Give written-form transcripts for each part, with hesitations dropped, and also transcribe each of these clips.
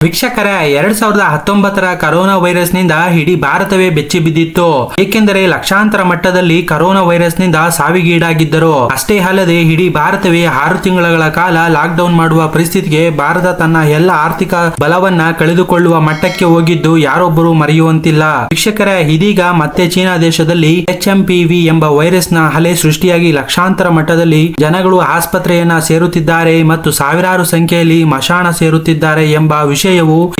ವೀಕ್ಷಕರೇ 2019ರ corona virus ನಿಂದ ಇಡೀ ಭಾರತವೇ ಬೆಚ್ಚಿ ಬಿದ್ದಿತ್ತು. ಏಕೆಂದರೆ ಲಕ್ಷಾಂತರ ಮಟ್ಟದಲ್ಲಿ ಕರೋನಾ ವೈರಸ್ ನಿಂದ ಸಾವಿಗೀಡಾಗಿದ್ದರು. ಅಷ್ಟೇ ಅಲ್ಲದೆ ಇಡೀ ಭಾರತವೇ 6 ತಿಂಗಳ ಕಾಲ ಲಾಕ್ ಡೌನ್ ಮಾಡುವ ಪರಿಸ್ಥಿತಿಗೆ ಭಾರತ ತನ್ನ ಎಲ್ಲ ಆರ್ಥಿಕ ಬಲವನ್ನ ಕಳೆದುಕೊಳ್ಳುವ ಮಟ್ಟಕ್ಕೆ ಹೋಗಿದ್ದು ಯಾರೊಬ್ಬರು ಮರೆಯುವಂತಿಲ್ಲ. ವೀಕ್ಷಕರೇ, ಇದೀಗ ಮತ್ತೆ ಚೀನಾ ದೇಶದಲ್ಲಿ HMPV ಎಂಬ ವೈರಸ್ ನ ಅಲೆ ಸೃಷ್ಟಿಯಾಗಿ ಲಕ್ಷಾಂತರ ಮಟ್ಟದಲ್ಲಿ ಜನಗಳು ಆಸ್ಪತ್ರೆಯನ್ನ ಸೇರುತ್ತಿದ್ದಾರೆ ಮತ್ತು ಸಾವಿರಾರು ಸಂಖ್ಯೆಯಲ್ಲಿ ಮಶಾಣ ಸೇರುತ್ತಿದ್ದಾರೆ ಎಂಬ ವಿಷಯವು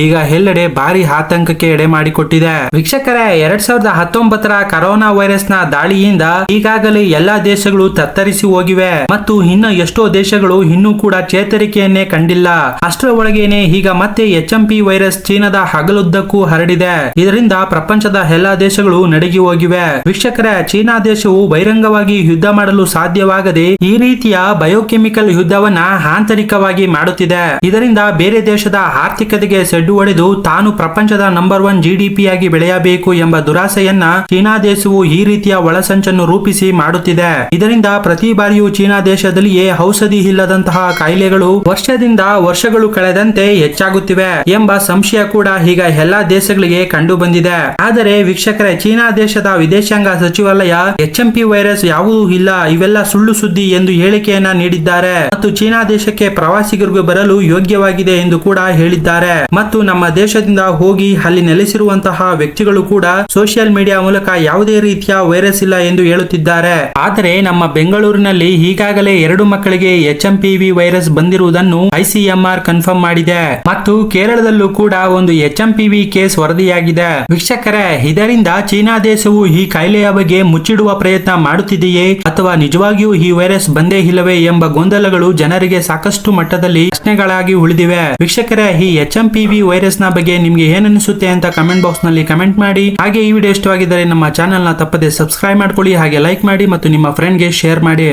ಈಗ ಎಲ್ಲೆಡೆ ಭಾರಿ ಆತಂಕಕ್ಕೆ ಎಡೆ ಮಾಡಿಕೊಟ್ಟಿದೆ. ವೀಕ್ಷಕರೇ, 2019ರ ಕರೋನಾ ವೈರಸ್ ನ ದಾಳಿಯಿಂದ ಈಗಾಗಲೇ ಎಲ್ಲಾ ದೇಶಗಳು ತತ್ತರಿಸಿ ಹೋಗಿವೆ ಮತ್ತು ಇನ್ನು ಎಷ್ಟೋ ದೇಶಗಳು ಇನ್ನೂ ಕೂಡ ಚೇತರಿಕೆಯನ್ನೇ ಕಂಡಿಲ್ಲ. ಅಷ್ಟರ ಒಳಗೇನೆ ಈಗ ಮತ್ತೆ HMP ವೈರಸ್ ಚೀನಾದ ಹಗಲುದ್ದಕ್ಕೂ ಹರಡಿದೆ. ಇದರಿಂದ ಪ್ರಪಂಚದ ಎಲ್ಲಾ ದೇಶಗಳು ನಡುಗಿ ಹೋಗಿವೆ. ವೀಕ್ಷಕರೇ, ಚೀನಾ ದೇಶವು ಬಹಿರಂಗವಾಗಿ ಯುದ್ಧ ಮಾಡಲು ಸಾಧ್ಯವಾಗದೆ ಈ ರೀತಿಯ ಬಯೋಕೆಮಿಕಲ್ ಯುದ್ಧವನ್ನ ಆಂತರಿಕವಾಗಿ ಮಾಡುತ್ತಿದೆ. ಇದರಿಂದ ಬೇರೆ ದೇಶದ ಆರ್ಥಿಕತೆಗೆ ಸೆಡ್ಡು ಹೊಡೆದು ತಾನು ಪ್ರಪಂಚದ ನಂಬರ್ 1 GDP ಆಗಿ ಬೆಳೆಯಬೇಕು ಎಂಬ ದುರಾಸೆಯನ್ನ ಚೀನಾ ದೇಶವು ಈ ರೀತಿಯ ಒಳಸಂಚನ್ನು ರೂಪಿಸಿ ಮಾಡುತ್ತಿದೆ. ಇದರಿಂದ ಪ್ರತಿ ಬಾರಿಯೂ ಚೀನಾ ದೇಶದಲ್ಲಿಯೇ ಔಷಧಿ ಇಲ್ಲದಂತಹ ಕಾಯಿಲೆಗಳು ವರ್ಷದಿಂದ ವರ್ಷಗಳು ಕಳೆದಂತೆ ಹೆಚ್ಚಾಗುತ್ತಿವೆ ಎಂಬ ಸಂಶಯ ಕೂಡ ಈಗ ಎಲ್ಲಾ ದೇಶಗಳಿಗೆ ಕಂಡು ಬಂದಿದೆ. ಆದರೆ ವೀಕ್ಷಕರೇ, ಚೀನಾ ದೇಶದ ವಿದೇಶಾಂಗ ಸಚಿವಾಲಯ HMP ವೈರಸ್ ಯಾವುದೂ ಇಲ್ಲ, ಇವೆಲ್ಲ ಸುಳ್ಳು ಸುದ್ದಿ ಎಂದು ಹೇಳಿಕೆಯನ್ನ ನೀಡಿದ್ದಾರೆ ಮತ್ತು ಚೀನಾ ದೇಶಕ್ಕೆ ಪ್ರವಾಸಿಗರಿಗೆ ಬರಲು ಯೋಗ್ಯವಾಗಿದೆ ಎಂದು ಕೂಡ ಹೇಳಿದ್ದಾರೆ. ಮತ್ತು ನಮ್ಮ ದೇಶದಿಂದ ಹೋಗಿ ಅಲ್ಲಿ ನೆಲೆಸಿರುವಂತಹ ವ್ಯಕ್ತಿಗಳು ಕೂಡ ಸೋಷಿಯಲ್ ಮೀಡಿಯಾ ಮೂಲಕ ಯಾವುದೇ ರೀತಿಯ ವೈರಸ್ ಇಲ್ಲ ಎಂದು ಹೇಳುತ್ತಿದ್ದಾರೆ. ಆದರೆ ನಮ್ಮ ಬೆಂಗಳೂರಿನಲ್ಲಿ ಈಗಾಗಲೇ 2 ಮಕ್ಕಳಿಗೆ HMPV ವೈರಸ್ ಬಂದಿರುವುದನ್ನು ICMR ಕನ್ಫರ್ಮ್ ಮಾಡಿದೆ ಮತ್ತು ಕೇರಳದಲ್ಲೂ ಕೂಡ ಒಂದು HMPV ಕೇಸ್ ವರದಿಯಾಗಿದೆ. ವೀಕ್ಷಕರೇ, ಇದರಿಂದ ಚೀನಾ ದೇಶವು ಈ ಕಾಯಿಲೆಯ ಬಗ್ಗೆ ಮುಚ್ಚಿಡುವ ಪ್ರಯತ್ನ ಮಾಡುತ್ತಿದೆಯೇ ಅಥವಾ ನಿಜವಾಗಿಯೂ ಈ ವೈರಸ್ ಬಂದೇ ಇಲ್ಲವೇ ಎಂಬ ಗೊಂದಲಗಳು ಜನರಿಗೆ ಸಾಕಷ್ಟು ಮಟ್ಟದಲ್ಲಿ ಪ್ರಶ್ನೆಗಳಾಗಿ ಉಳಿದಿವೆ. ವೀಕ್ಷಕರೇ, ಈ HMPV ವೈರಸ್ ನ ಬಗ್ಗೆ ನಿಮ್ಗೆ ಏನನ್ನಿಸುತ್ತೆ ಅಂತ ಕಮೆಂಟ್ ಬಾಕ್ಸ್ ನಲ್ಲಿ ಕಮೆಂಟ್ ಮಾಡಿ. ಹಾಗೆ ಈ ವಿಡಿಯೋ ಇಷ್ಟವಾಗಿದ್ದರೆ ನಮ್ಮ ಚಾನೆಲ್ ನ ತಪ್ಪದೆ ಸಬ್ಸ್ಕ್ರೈಬ್ ಮಾಡ್ಕೊಳ್ಳಿ, ಹಾಗೆ ಲೈಕ್ ಮಾಡಿ ಮತ್ತು ನಿಮ್ಮ ಫ್ರೆಂಡ್ ಗೆ ಶೇರ್ ಮಾಡಿ.